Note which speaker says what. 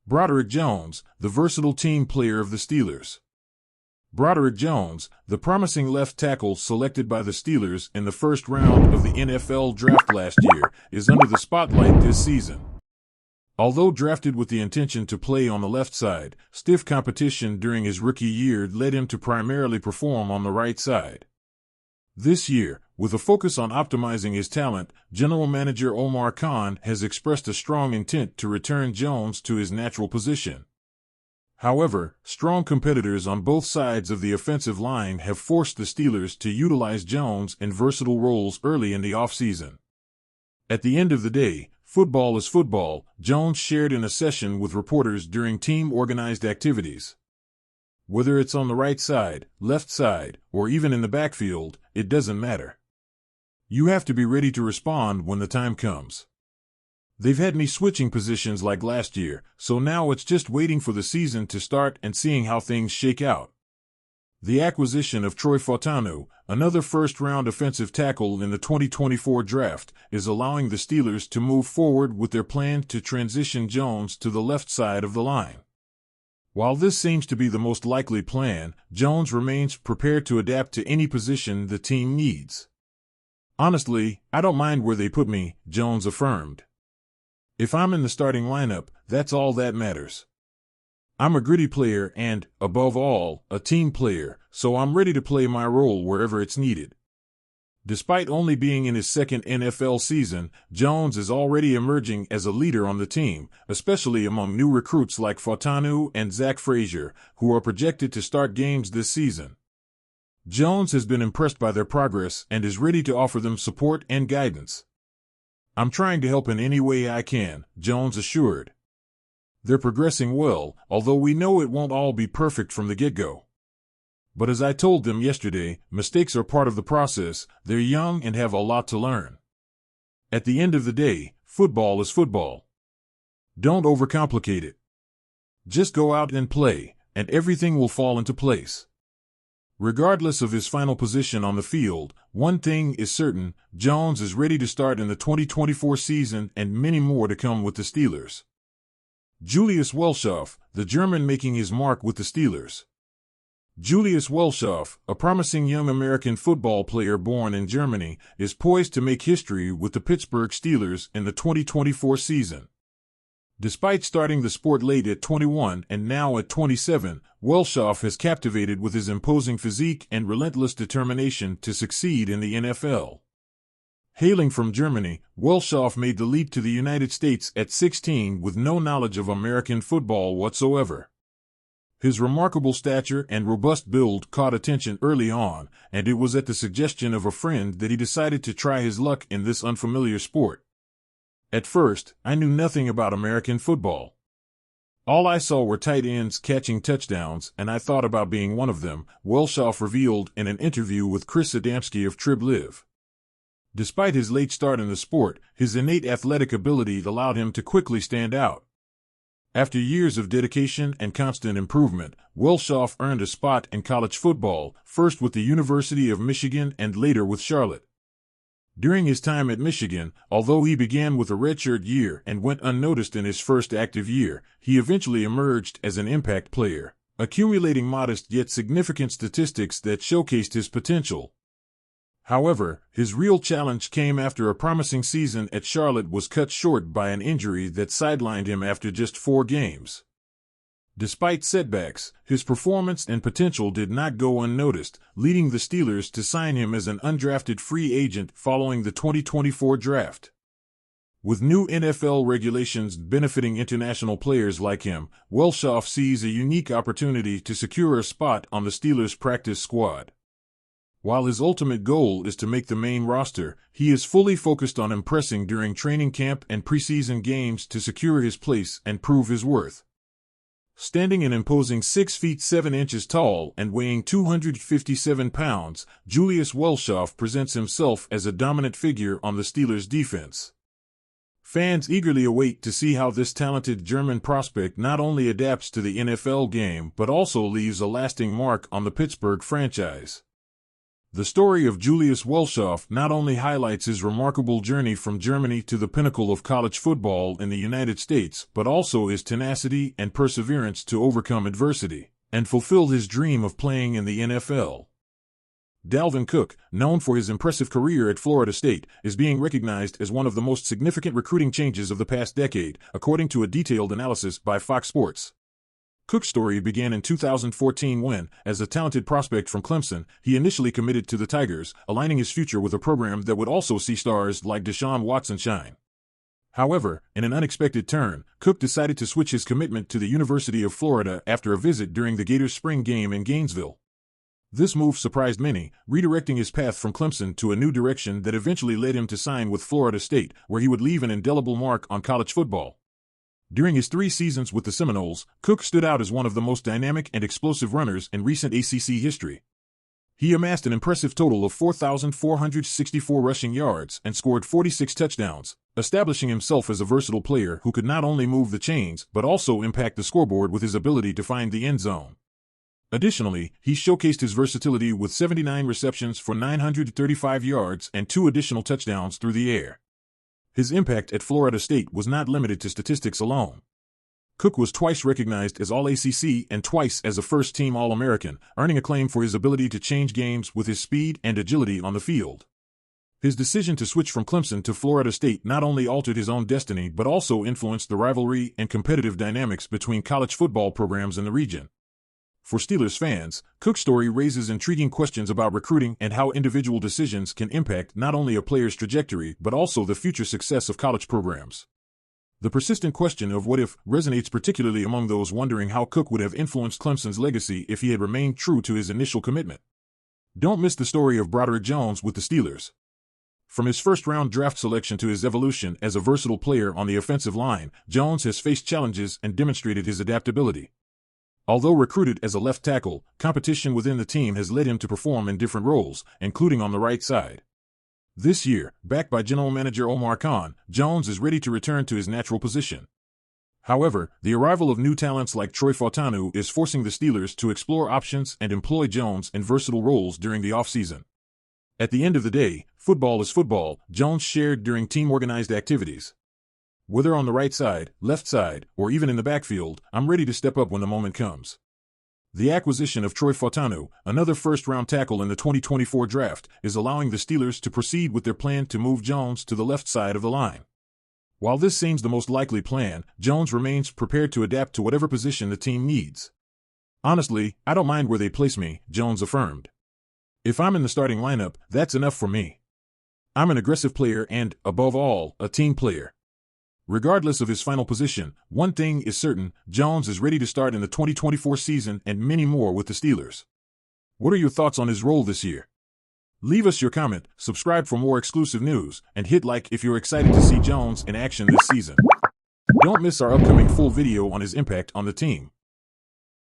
Speaker 1: Broderick Jones, the versatile team player of the Steelers. Broderick Jones, the promising left tackle selected by the Steelers in the first round of the NFL draft last year, is under the spotlight this season. Although drafted with the intention to play on the left side, stiff competition during his rookie year led him to primarily perform on the right side. This year, with a focus on optimizing his talent, General Manager Omar Khan has expressed a strong intent to return Jones to his natural position. However, strong competitors on both sides of the offensive line have forced the Steelers to utilize Jones in versatile roles early in the offseason. At the end of the day, football is football, Jones shared in a session with reporters during team-organized activities. Whether it's on the right side, left side, or even in the backfield, it doesn't matter. You have to be ready to respond when the time comes. They've had me switching positions like last year, so now it's just waiting for the season to start and seeing how things shake out. The acquisition of Troy Fautanu, another first-round offensive tackle in the 2024 draft, is allowing the Steelers to move forward with their plan to transition Jones to the left side of the line. While this seems to be the most likely plan, Jones remains prepared to adapt to any position the team needs. Honestly, I don't mind where they put me, Jones affirmed. If I'm in the starting lineup, that's all that matters. I'm a gritty player and, above all, a team player, so I'm ready to play my role wherever it's needed. Despite only being in his second NFL season, Jones is already emerging as a leader on the team, especially among new recruits like Fautanu and Zach Frazier, who are projected to start games this season. Jones has been impressed by their progress and is ready to offer them support and guidance. I'm trying to help in any way I can, Jones assured. They're progressing well, although we know it won't all be perfect from the get-go. But as I told them yesterday, mistakes are part of the process, they're young and have a lot to learn. At the end of the day, football is football. Don't overcomplicate it. Just go out and play, and everything will fall into place. Regardless of his final position on the field, one thing is certain, Jones is ready to start in the 2024 season and many more to come with the Steelers. Julius Welschof, the German making his mark with the Steelers. Julius Welschof, a promising young American football player born in Germany, is poised to make history with the Pittsburgh Steelers in the 2024 season. Despite starting the sport late at 21 and now at 27, Welschof has captivated with his imposing physique and relentless determination to succeed in the NFL. Hailing from Germany, Welschof made the leap to the United States at 16 with no knowledge of American football whatsoever. His remarkable stature and robust build caught attention early on, and it was at the suggestion of a friend that he decided to try his luck in this unfamiliar sport. At first, I knew nothing about American football. All I saw were tight ends catching touchdowns, and I thought about being one of them, Welschof revealed in an interview with Chris Adamski of Trib Live. Despite his late start in the sport, his innate athletic ability allowed him to quickly stand out. After years of dedication and constant improvement, Welschof earned a spot in college football, first with the University of Michigan and later with Charlotte. During his time at Michigan, although he began with a redshirt year and went unnoticed in his first active year, he eventually emerged as an impact player, accumulating modest yet significant statistics that showcased his potential. However, his real challenge came after a promising season at Charlotte was cut short by an injury that sidelined him after just 4 games. Despite setbacks, his performance and potential did not go unnoticed, leading the Steelers to sign him as an undrafted free agent following the 2024 draft. With new NFL regulations benefiting international players like him, Welschof sees a unique opportunity to secure a spot on the Steelers' practice squad. While his ultimate goal is to make the main roster, he is fully focused on impressing during training camp and preseason games to secure his place and prove his worth. Standing an imposing 6 feet 7 inches tall and weighing 257 pounds, Julius Welschof presents himself as a dominant figure on the Steelers' defense. Fans eagerly await to see how this talented German prospect not only adapts to the NFL game but also leaves a lasting mark on the Pittsburgh franchise. The story of Julius Welschof not only highlights his remarkable journey from Germany to the pinnacle of college football in the United States, but also his tenacity and perseverance to overcome adversity and fulfill his dream of playing in the NFL. Dalvin Cook, known for his impressive career at Florida State, is being recognized as one of the most significant recruiting changes of the past decade, according to a detailed analysis by Fox Sports. Cook's story began in 2014 when, as a talented prospect from Clemson, he initially committed to the Tigers, aligning his future with a program that would also see stars like Deshaun Watson shine. However, in an unexpected turn, Cook decided to switch his commitment to the University of Florida after a visit during the Gators' spring game in Gainesville. This move surprised many, redirecting his path from Clemson to a new direction that eventually led him to sign with Florida State, where he would leave an indelible mark on college football. During his 3 seasons with the Seminoles, Cook stood out as one of the most dynamic and explosive runners in recent ACC history. He amassed an impressive total of 4,464 rushing yards and scored 46 touchdowns, establishing himself as a versatile player who could not only move the chains but also impact the scoreboard with his ability to find the end zone. Additionally, he showcased his versatility with 79 receptions for 935 yards and 2 additional touchdowns through the air. His impact at Florida State was not limited to statistics alone. Cook was twice recognized as All-ACC and twice as a first-team All-American, earning acclaim for his ability to change games with his speed and agility on the field. His decision to switch from Clemson to Florida State not only altered his own destiny but also influenced the rivalry and competitive dynamics between college football programs in the region. For Steelers fans, Cook's story raises intriguing questions about recruiting and how individual decisions can impact not only a player's trajectory but also the future success of college programs. The persistent question of what if resonates particularly among those wondering how Cook would have influenced Clemson's legacy if he had remained true to his initial commitment. Don't miss the story of Broderick Jones with the Steelers. From his first-round draft selection to his evolution as a versatile player on the offensive line, Jones has faced challenges and demonstrated his adaptability. Although recruited as a left tackle, competition within the team has led him to perform in different roles, including on the right side. This year, backed by general manager Omar Khan, Jones is ready to return to his natural position. However, the arrival of new talents like Troy Fautanu is forcing the Steelers to explore options and employ Jones in versatile roles during the offseason. At the end of the day, football is football, Jones shared during team-organized activities. Whether on the right side, left side, or even in the backfield, I'm ready to step up when the moment comes. The acquisition of Troy Fautanu, another first-round tackle in the 2024 draft, is allowing the Steelers to proceed with their plan to move Jones to the left side of the line. While this seems the most likely plan, Jones remains prepared to adapt to whatever position the team needs. Honestly, I don't mind where they place me, Jones affirmed. If I'm in the starting lineup, that's enough for me. I'm an aggressive player and, above all, a team player. Regardless of his final position, one thing is certain, Jones is ready to start in the 2024 season and many more with the Steelers. What are your thoughts on his role this year? Leave us your comment, subscribe for more exclusive news, and hit like if you're excited to see Jones in action this season. Don't miss our upcoming full video on his impact on the team.